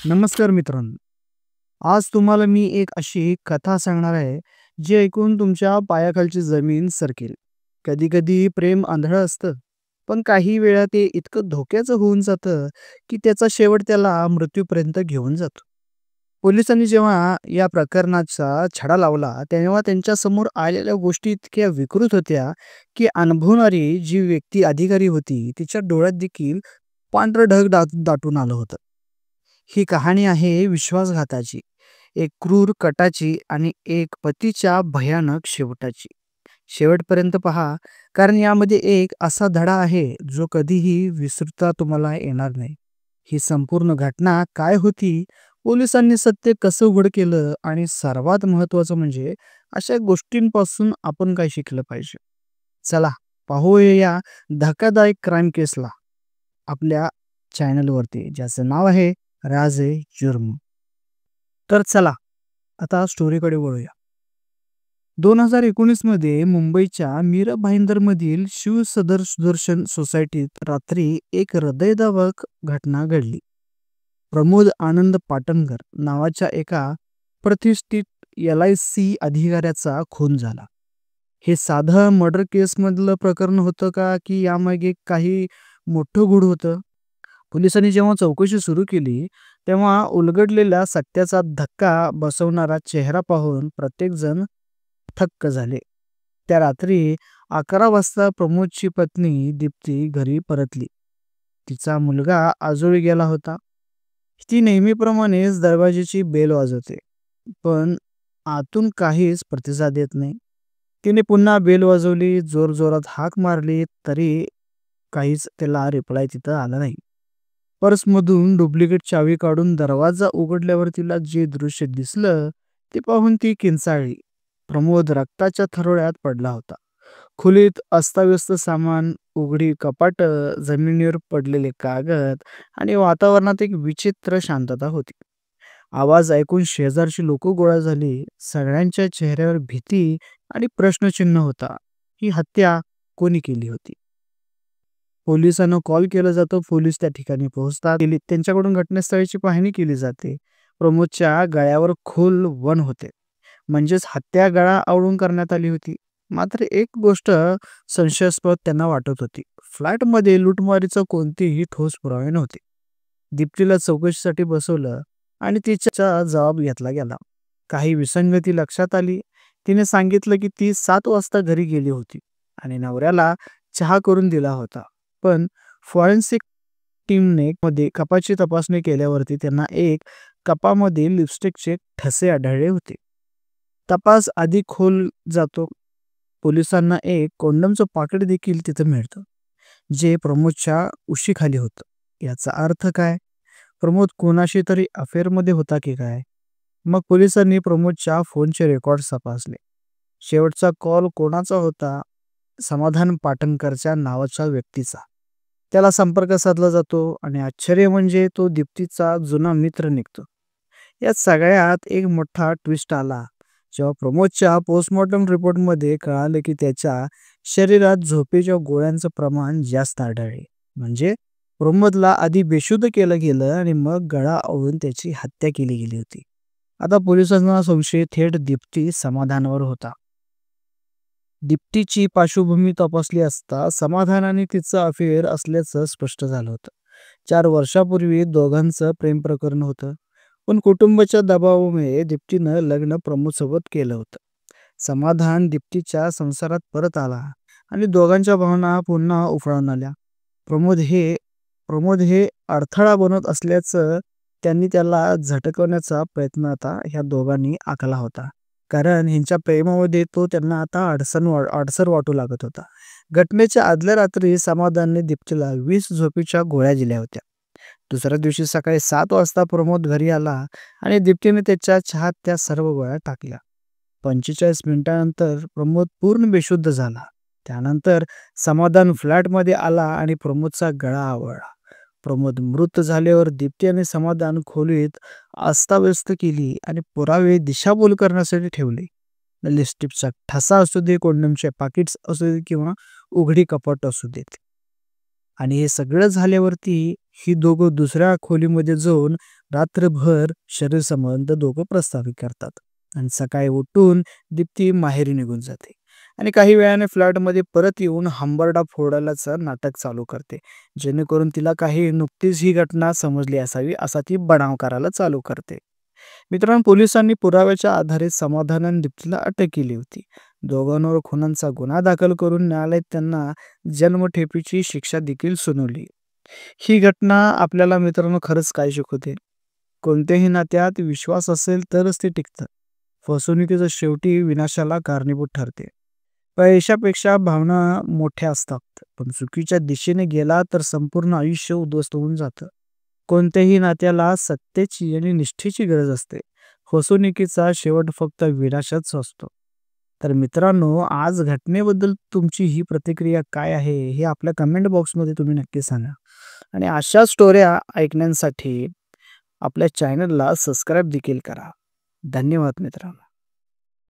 नमस्कार मित्रांनो. आज तुम्हाला मी एक अशी कथा सांगणार आहे, जी ऐकून तुमच्या पायाखालची जमीन सरकेल. कधी-कधी प्रेम आंधळं असतं, पण काही वेळा ते इतकं धोक्याचं होऊन जातं, की त्याचा शेवट त्याला मृत्यूपर्यंत घेऊन जातो. पोलिसांनी जेव्हा या प्रकरणाचा छडा लावला, तेव्हा त्यांच्यासमोर आलेल्या गोष्टी इतक्या विकृत होत्या, की अनुभवणारी जी व्यक्ती अधिकारी होती, तिच्या डोळ्यात देखील पांढरं ढग दाटून आलं होतं. ही कहाणी आहे विश्वासघाताची, एक क्रूर कटाची आणि एक पतीच्या भयानक शेवटाची. शेवटपर्यंत पहा, कारण यामध्ये एक असा धडा आहे जो कधीही विसरता तुम्हाला येणार नाही. ही संपूर्ण घटना काय होती, पोलिसांनी सत्य कसं उघड केलं आणि सर्वात महत्त्वाचं म्हणजे अशा गोष्टींपासून आपण काय शिकलं पाहिजे. चला पाहूया या धक्कादायक क्राईम केसला आपल्या चॅनलवरती, ज्याचं नाव आहे राजे जुर्म. तर चला आता स्टोरीकडे वळूया. 2019 मध्ये मुंबईच्या मीरा भाईंदरमधील शिव सदर सुदर्शन सोसायटीत रात्री एक हृदयद्रावक घटना घडली. प्रमोद आनंद पाटणकर नावाच्या एका प्रतिष्ठित LIC अधिकाऱ्याचा खून झाला. हे साधं मर्डर केसमधलं प्रकरण होतं का, की यामागे काही मोठं गूढ होतं? पोलिसांनी जेव्हा चौकशी सुरू केली, तेव्हा उलगडलेल्या सत्याचा धक्का बसवणारा चेहरा पाहून प्रत्येकजण थक्क झाले. त्या रात्री 11 वाजता प्रमोदची पत्नी दीप्ती घरी परतली. तिचा मुलगा आजोळी गेला होता. ती नेहमीप्रमाणेच दरवाजाची बेल वाजवते, पण आतून काहीच प्रतिसाद येत नाही. तिने पुन्हा बेल वाजवली, जोरजोरात हाक मारली, तरी काहीच त्याला रिप्लाय तिथं आला नाही. पर्समधून डुप्लिकेट चावी काढून दरवाजा उघडल्यावर तिला जे दृश्य दिसलं ते पाहून ती किंचाळली. प्रमोद रक्ताच्या थरोळ्यात पडला होता. खोलीत अस्ताव्यस्त सामान, उघडी कपाट, जमिनीवर पडलेले कागद आणि वातावरणात एक विचित्र शांतता होती. आवाज ऐकून शेजारची लोक गोळा झाली. सगळ्यांच्या चेहऱ्यावर भीती आणि प्रश्नचिन्ह होता. ही हत्या कोणी केली होती? पोलिसांना कॉल केला जातो. पोलीस त्या ठिकाणी पोहोचतात. त्यांच्याकडून घटनास्थळाची पाहणी केली जाते. प्रमोदच्या गळ्यावर खोल वण होते, म्हणजेच हत्या गळा आवळून करण्यात आली होती. मात्र एक गोष्ट संशयास्पद त्यांना वाटत होती. फ्लॅटमध्ये लूटमारीचा कोणतेही ठोस पुरावे नव्हते. दीप्तीला चौकशीसाठी बसवलं आणि तिचा जबाब घेतला गेला. काही विसंगती लक्षात आली. तिने सांगितलं की ती 7 वाजता घरी गेली होती आणि नवऱ्याला चहा करून दिला होता. पण फॉरेन्सिक टीमने मध्ये कपाची तपासणी केल्यावरती त्यांना एक कपामध्ये लिपस्टिकचे ठसे आढळले होते. तपास अधिक खोल जातो. पोलिसांना एक कोंडमचं पाकिट देखील तिथं मिळतं, जे प्रमोदच्या उशीखाली होतं. याचा अर्थ काय? प्रमोद कोणाशी तरी अफेअरमध्ये होता की काय? मग पोलिसांनी प्रमोदच्या फोनचे रेकॉर्ड तपासले. शेवटचा कॉल कोणाचा होता? समाधान पाटणकरच्या नावाच्या व्यक्तीचा. त्याला संपर्क साधला जातो आणि आश्चर्य म्हणजे तो दीप्तीचा जुना मित्र निघतो. यात सगळ्यात एक मोठा ट्विस्ट आला जेव्हा प्रमोदच्या पोस्टमॉर्टम रिपोर्टमध्ये कळाले की त्याच्या शरीरात झोपेच्या गोळ्यांचं प्रमाण जास्त आढळले. म्हणजे प्रमोदला आधी बेशुद्ध केलं गेलं आणि मग गळा आवळून त्याची हत्या केली गेली होती. आता पोलिसांना संशय थेट दीप्ती समाधानावर होता. दीप्तीची पार्श्वभूमी तपासली असता समाधान आणि तिचं अफेअर असल्याचं स्पष्ट झालं होतं. 4 वर्षापूर्वी दोघांचं प्रेम प्रकरण होतं, पण कुटुंबाच्या दबावामुळे दीप्तीनं लग्न प्रमोदसोबत केलं होतं. समाधान दीप्तीच्या संसारात परत आला आणि दोघांच्या भावना पुन्हा उफाळून आल्या. प्रमोद हे प्रमोद हे अडथळा बनत असल्याचं त्यांनी त्याला झटकवण्याचा प्रयत्न आता ह्या दोघांनी आखला होता, कारण ह्यांच्या प्रेमामध्ये तो त्यांना आता अडसर वाटू लागत होता. घटनेच्या आदल्या रात्री समाधानने दीप्तीला 20 झोपेच्या गोळ्या दिल्या होत्या. दुसऱ्या दिवशी सकाळी 7 वाजता प्रमोद घरी आला आणि दीप्तीने त्याच्या चहात त्या सर्व गोळ्या टाकल्या. 45 मिनिटांनंतर प्रमोद पूर्ण बेशुद्ध झाला. त्यानंतर समाधान फ्लॅटमध्ये आला आणि प्रमोदचा गळा आवळला. प्रमोद मृत झाल्यावर दीप्ती आणि समाधान खोलीत अस्ताव्यस्त केली आणि पुरावे दिशाभूल करण्यासाठी ठेवले. लिपस्टिकचा ठसा असू दे, कोंडमचे पाकिट्स असू दे किंवा उघडी कपाट असू देत. आणि हे सगळं झाल्यावरती ही दोघं दुसऱ्या खोलीमध्ये जाऊन रात्रभर शरीर संबंध दोघं प्रस्थापित करतात आणि सकाळी उठून दीप्ती माहेरी निघून जाते आणि काही वेळाने फ्लॅटमध्ये परत येऊन हंबरडा फोडायलाचं नाटक चालू करते, जेणेकरून तिला काही नुकतीच ही घटना समजली असावी असा ती बनाव करायला चालू करते. मित्रांनो, पोलिसांनी पुराव्याच्या आधारे समाधान आणि दीप्तीला अटक केली होती. दोघांवर खुनाचा गुन्हा दाखल करून न्यायालयात त्यांना जन्मठेपेची शिक्षा देखील सुनावली. ही घटना आपल्याला मित्रांनो खरंच काय शिकवते? कोणत्याही नात्यात विश्वास असेल तरच ते टिकतं. फसवणुकीचं शेवटी विनाशाला कारणीभूत ठरते. पैशापेक्षा भावना मोठ्या असतात, पण चुकीच्या दिशेने गेला तर संपूर्ण आयुष्य उद्ध्वस्त होऊन जातं. कोणत्याही नात्याला सत्तेची आणि निष्ठेची गरज असते. फसवणुकीचा शेवट फक्त विनाशच असतो. तर मित्रांनो, आज घटनेबद्दल तुमची ही प्रतिक्रिया काय आहे हे आपल्या कमेंट बॉक्समध्ये तुम्ही नक्की सांगा. आणि अशा स्टोऱ्या ऐकण्यासाठी आपल्या चॅनलला सबस्क्राईब देखील करा. धन्यवाद मित्रांनो.